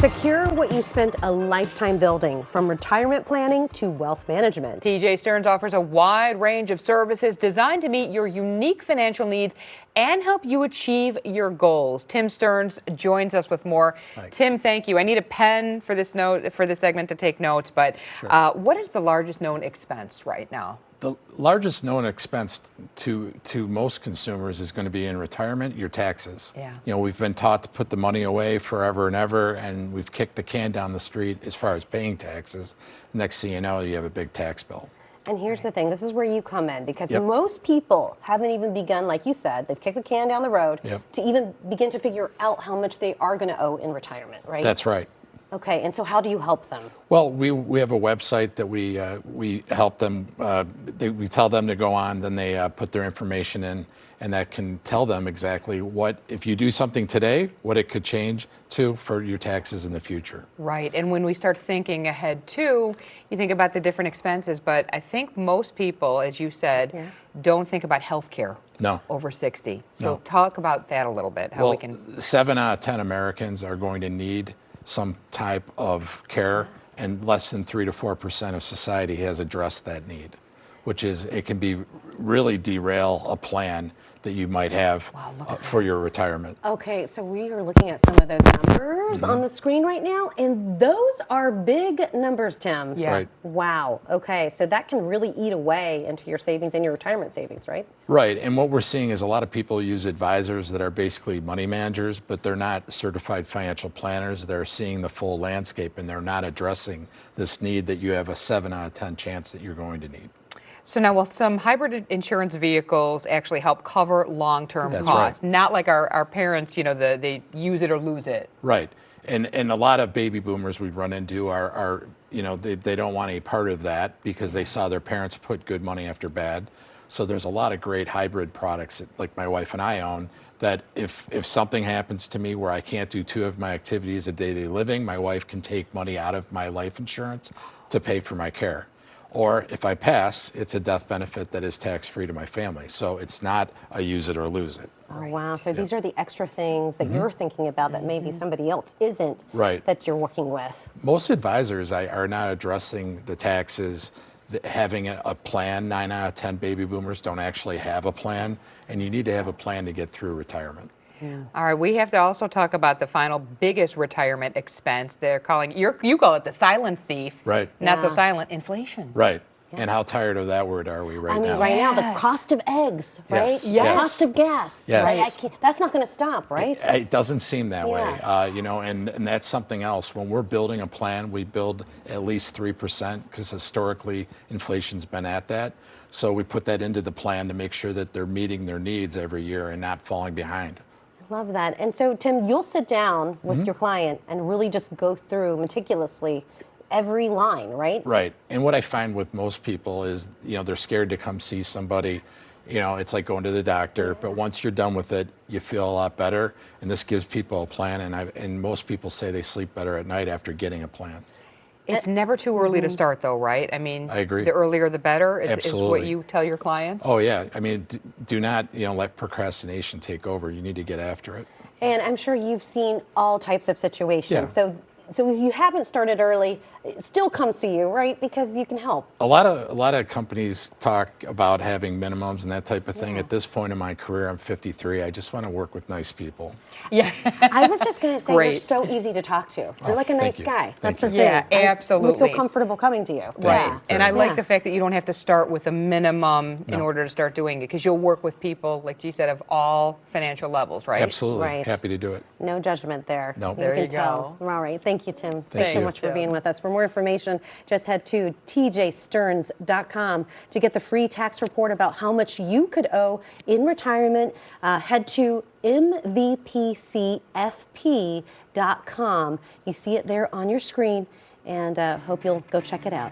Secure what you spent a lifetime building, from retirement planning to wealth management. TJ Stearns offers a wide range of services designed to meet your unique financial needs and help you achieve your goals. Tim Stearns joins us with more. Thanks. Tim, thank you. I need a pen for this segment to take notes, but Sure. what is the largest known expense right now? The largest known expense to most consumers is going to be in retirement, your taxes. Yeah. You know, we've been taught to put the money away forever and ever, and we've kicked the can down the street as far as paying taxes. Next thing you know, you have a big tax bill. And here's the thing, this is where you come in, because Yep. most people haven't even begun, like you said, they've kicked the can down the road Yep. to even begin to figure out how much they are going to owe in retirement, right? That's right. Okay, and so how do you help them? Well, we have a website that we help them. We tell them to go on, then they put their information in, and that can tell them exactly what, if you do something today, what it could change to for your taxes in the future. Right, and when we start thinking ahead too, you think about the different expenses, but I think most people, as you said, don't think about health care. No. Over 60. So No. talk about that a little bit, how Well, we can. 7 out of 10 Americans are going to need some type of care, and less than 3 to 4% of society has addressed that need, which is, it can be really derail a plan that you might have for your retirement. Okay, so we are looking at some of those numbers on the screen right now, and those are big numbers, Tim. Yeah. Right. Wow. Okay, so that can really eat away into your savings and your retirement savings, right? Right, and what we're seeing is a lot of people use advisors that are basically money managers, but they're not certified financial planners. They're seeing the full landscape, and they're not addressing this need that you have a 7 out of 10 chance that you're going to need. So now, will some hybrid insurance vehicles actually help cover long-term That's costs? right. Not like our parents, you know, they use it or lose it. Right, and a lot of baby boomers we run into are you know, they don't want any part of that because they saw their parents put good money after bad. So there's a lot of great hybrid products that, like my wife and I own, that if something happens to me where I can't do 2 of my activities of daily living, my wife can take money out of my life insurance to pay for my care. Or if I pass, it's a death benefit that is tax-free to my family. So it's not a use it or lose it. Oh, wow. So these are the extra things that you're thinking about that maybe somebody else isn't, Right. that you're working with. Most advisors are not addressing the taxes, having a plan. 9 out of 10 baby boomers don't actually have a plan, and you need to have a plan to get through retirement. All right, we have to also talk about the final biggest retirement expense. They're calling, you call it the silent thief. Right. Not so Yeah. silent, inflation. Right. And how tired of that word are we right I mean, now? right now, the Yes. cost of eggs, right? Yes. The Yes. cost of gas, Yes. right? That's not going to stop, right? It doesn't seem that way, Yeah. you know, and that's something else. When we're building a plan, we build at least 3% because historically inflation's been at that. So we put that into the plan to make sure that they're meeting their needs every year and not falling behind. Love that. And so, Tim, you'll sit down with your client and really just go through meticulously every line, right? Right. And what I find with most people is, you know, they're scared to come see somebody. You know, it's like going to the doctor, but once you're done with it, you feel a lot better. And this gives people a plan. And most people say they sleep better at night after getting a plan. It's never too early to start, though, right? I mean, I agree. The earlier the better is what Absolutely. you tell your clients. Oh, yeah. I mean, do not, you know, let procrastination take over. You need to get after it. And I'm sure you've seen all types of situations. Yeah. So if you haven't started early, still come see you, right? Because you can help. A lot of companies talk about having minimums and that type of thing. At this point in my career, I'm 53. I just want to work with nice people. Yeah. I was just going to say, you're Great. so easy to talk to. You're like a thank nice you. guy. Thank That's the you. thing. Yeah, I would absolutely. feel comfortable coming to you. Thank Right. you. And I like Yeah. the fact that you don't have to start with a minimum in No. order to start doing it, because you'll work with people, like you said, of all financial levels, right? Absolutely. Right. Happy to do it. No judgment there. No. There can you tell. go. All right. Thank you, Tim. Thanks Thank so you. much for being with us. For more information, just head to tjstearns.com to get the free tax report about how much you could owe in retirement. Head to mvpcfp.com. You see it there on your screen, and hope you'll go check it out.